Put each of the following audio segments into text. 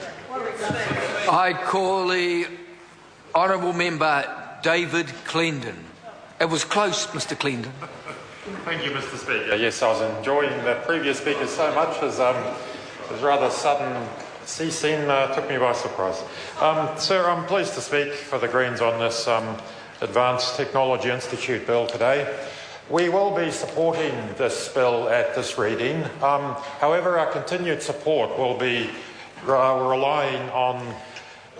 I call the honourable member David Clendon. It was close, Mr. Clendon. Thank you, Mr. Speaker. Yes, I was enjoying the previous speakers so much as rather sudden ceasing took me by surprise. Sir, I'm pleased to speak for the Greens on this Advanced Technology Institute bill today. We will be supporting this bill at this reading. However, our continued support will be relying on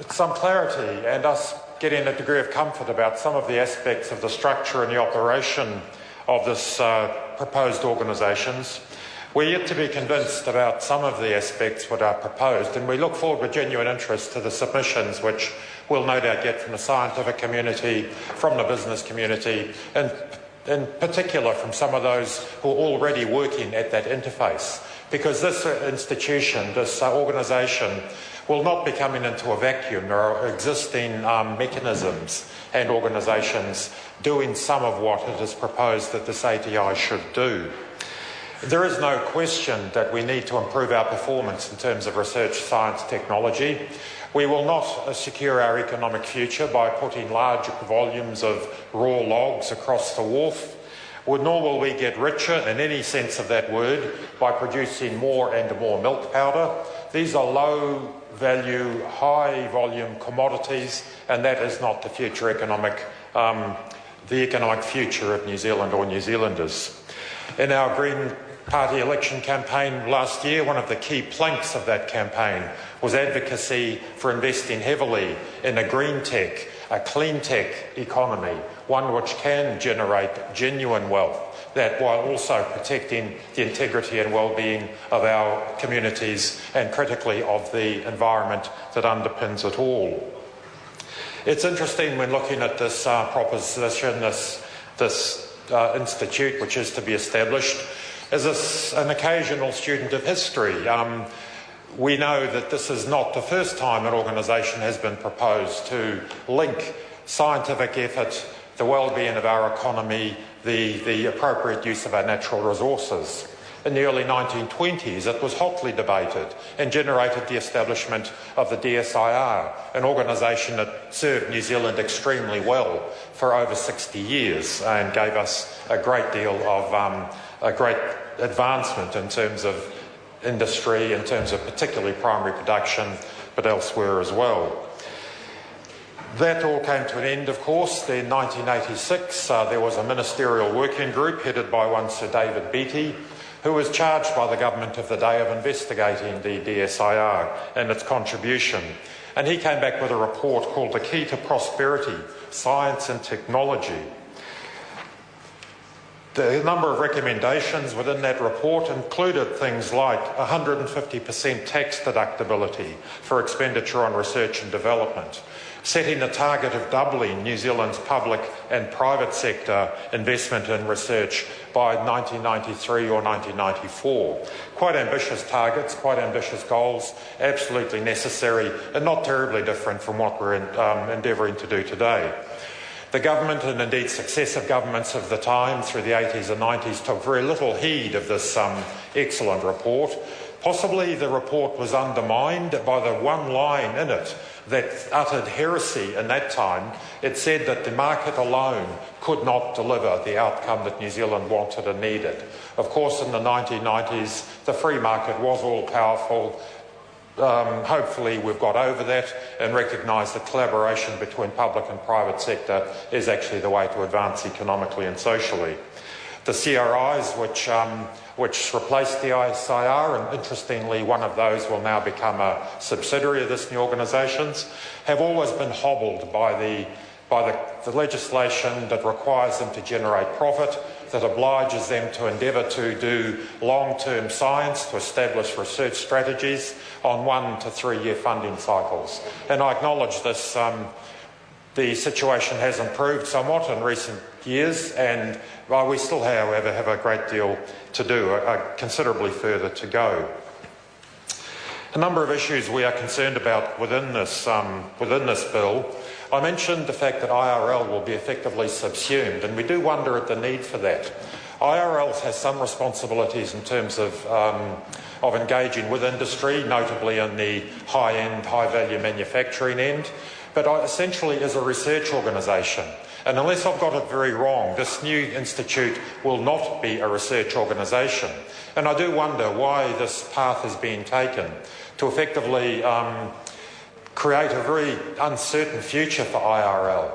some clarity and us getting a degree of comfort about some of the aspects of the structure and the operation of this proposed organisations. We're yet to be convinced about some of the aspects that are proposed, and we look forward with genuine interest to the submissions which we'll no doubt get from the scientific community, from the business community, and in particular from some of those who are already working at that interface. Because this institution, this organisation, will not be coming into a vacuum. There are existing mechanisms and organisations doing some of what it is proposed that this ATI should do. There is no question that we need to improve our performance in terms of research, science, technology. We will not secure our economic future by putting large volumes of raw logs across the wharf, nor will we get richer in any sense of that word by producing more and more milk powder. These are low value, high volume commodities, and that is not the future economic future of New Zealand or New Zealanders. In our Green Party election campaign last year, one of the key planks of that campaign was advocacy for investing heavily in a green tech, a clean tech economy, one which can generate genuine wealth, that while also protecting the integrity and well-being of our communities and critically of the environment that underpins it all. It's interesting when looking at this proposition, this institute which is to be established. As an occasional student of history, we know that this is not the first time an organisation has been proposed to link scientific effort, the well-being of our economy, the appropriate use of our natural resources. In the early 1920s, it was hotly debated and generated the establishment of the DSIR, an organisation that served New Zealand extremely well for over 60 years and gave us a great deal of a great advancement in terms of industry, in terms of particularly primary production, but elsewhere as well. That all came to an end, of course. In 1986, there was a ministerial working group headed by one Sir David Beattie, who was charged by the government of the day of investigating the DSIR and its contribution. And he came back with a report called The Key to Prosperity, Science and Technology. The number of recommendations within that report included things like 150% tax deductibility for expenditure on research and development, setting a target of doubling New Zealand's public and private sector investment in research by 1993 or 1994. Quite ambitious targets, quite ambitious goals, absolutely necessary and not terribly different from what we're endeavouring to do today. The government, and indeed successive governments of the time through the 80s and 90s, took very little heed of this excellent report. Possibly the report was undermined by the one line in it that uttered heresy in that time. It said that the market alone could not deliver the outcome that New Zealand wanted and needed. Of course, in the 1990s, the free market was all-powerful. Hopefully we've got over that and recognised that collaboration between public and private sector is actually the way to advance economically and socially. The CRIs, which replaced the ISIR, and interestingly one of those will now become a subsidiary of this new organisations, have always been hobbled by the legislation that requires them to generate profit, that obliges them to endeavour to do long-term science, to establish research strategies on 1 to 3 year funding cycles. And I acknowledge this, the situation has improved somewhat in recent years, and we still, however, have a great deal to do, considerably further to go. A number of issues we are concerned about within this bill. I mentioned the fact that IRL will be effectively subsumed, and we do wonder at the need for that. IRL has some responsibilities in terms of engaging with industry, notably in the high-end, high-value manufacturing end, but essentially is a research organisation. And unless I've got it very wrong, this new institute will not be a research organisation. And I do wonder why this path has been taken to effectively create a very uncertain future for IRL,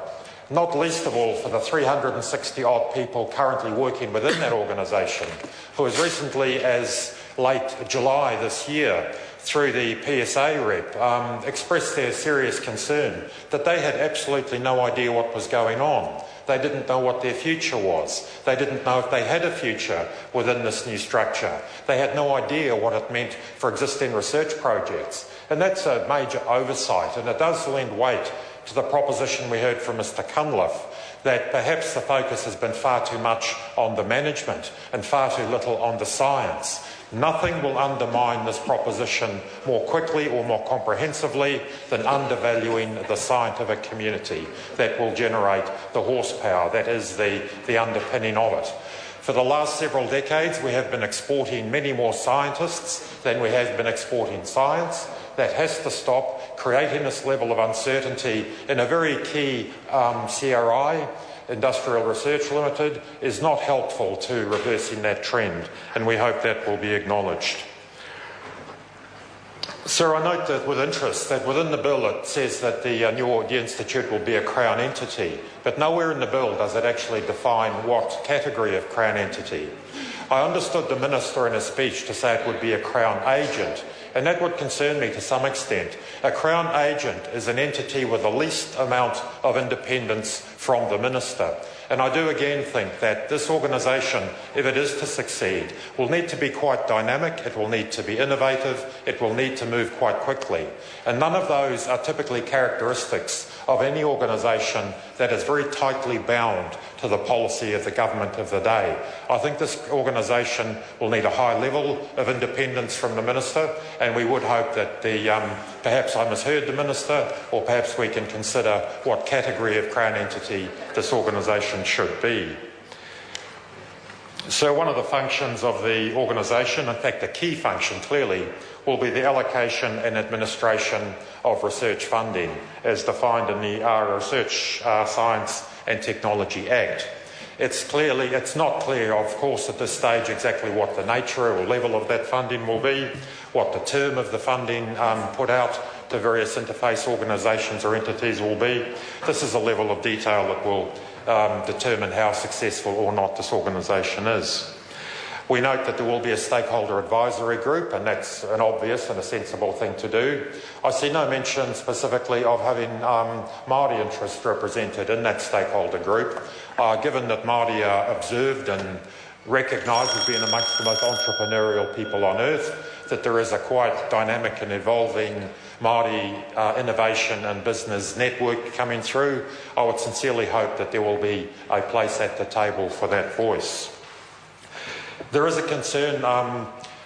not least of all for the 360-odd people currently working within that organisation, who as recently as late July this year, through the PSA rep, expressed their serious concern that they had absolutely no idea what was going on. They didn't know what their future was. They didn't know if they had a future within this new structure. They had no idea what it meant for existing research projects. And that's a major oversight, and it does lend weight to the proposition we heard from Mr. Cunliffe that perhaps the focus has been far too much on the management and far too little on the science. Nothing will undermine this proposition more quickly or more comprehensively than undervaluing the scientific community that will generate the horsepower that is the underpinning of it. For the last several decades, we have been exporting many more scientists than we have been exporting science. That has to stop. Creating this level of uncertainty in a very key CRI, Industrial Research Limited, is not helpful to reversing that trend, and we hope that will be acknowledged. Sir, I note that with interest that within the bill it says that the institute will be a Crown entity, but nowhere in the bill does it actually define what category of Crown entity. I understood the Minister in his speech to say it would be a Crown agent, and that would concern me to some extent. A Crown agent is an entity with the least amount of independence from the Minister. And I do again think that this organisation, if it is to succeed, will need to be quite dynamic, it will need to be innovative, it will need to move quite quickly. And none of those are typically characteristics of any organisation that is very tightly bound to the policy of the government of the day. I think this organisation will need a high level of independence from the Minister, and we would hope that perhaps I misheard the Minister, or perhaps we can consider what category of Crown entity this organisation should be. So one of the functions of the organisation, in fact a key function clearly, will be the allocation and administration of research funding as defined in the Research, Science and Technology Act. It's not clear, of course, at this stage exactly what the nature or level of that funding will be, what the term of the funding put out to various interface organisations or entities will be. This is a level of detail that will determine how successful or not this organisation is. We note that there will be a stakeholder advisory group, and that's an obvious and a sensible thing to do. I see no mention specifically of having Māori interests represented in that stakeholder group, given that Māori are observed and recognised as being amongst the most entrepreneurial people on earth, that there is a quite dynamic and evolving Māori innovation and business network coming through. I would sincerely hope that there will be a place at the table for that voice. There is a concern,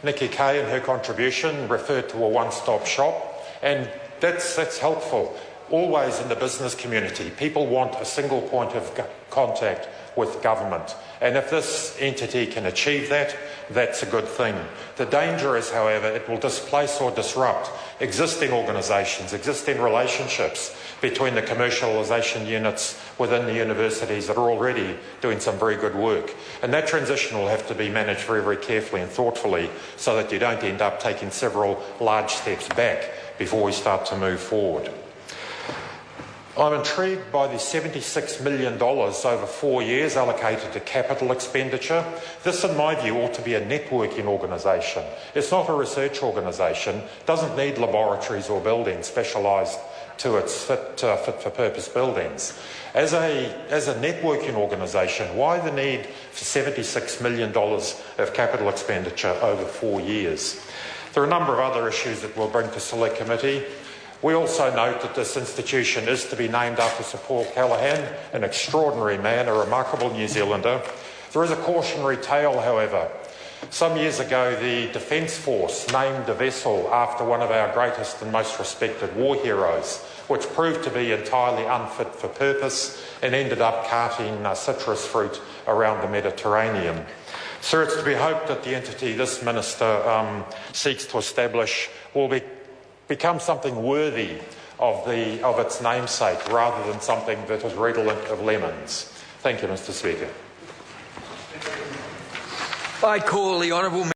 Nikki Kay in her contribution referred to a one-stop shop, and that's helpful. Always in the business community, people want a single point of contact with government, and if this entity can achieve that, that's a good thing. The danger is, however, it will displace or disrupt existing organisations, existing relationships between the commercialisation units within the universities that are already doing some very good work. And that transition will have to be managed very, very carefully and thoughtfully so that you don't end up taking several large steps back before we start to move forward. I'm intrigued by the $76 million over 4 years allocated to capital expenditure. This, in my view, ought to be a networking organisation. It's not a research organisation, doesn't need laboratories or buildings specialised to its fit-for-purpose buildings. As a networking organisation, why the need for $76 million of capital expenditure over 4 years? There are a number of other issues that we'll bring to Select Committee. We also note that this institution is to be named after Sir Paul Callaghan, an extraordinary man, a remarkable New Zealander. There is a cautionary tale, however. Some years ago, the Defence Force named a vessel after one of our greatest and most respected war heroes, which proved to be entirely unfit for purpose and ended up carting citrus fruit around the Mediterranean. Sir, it's to be hoped that the entity this Minister seeks to establish will become something worthy of its namesake rather than something that is redolent of lemons. Thank you, Mr. Speaker. I call the honourable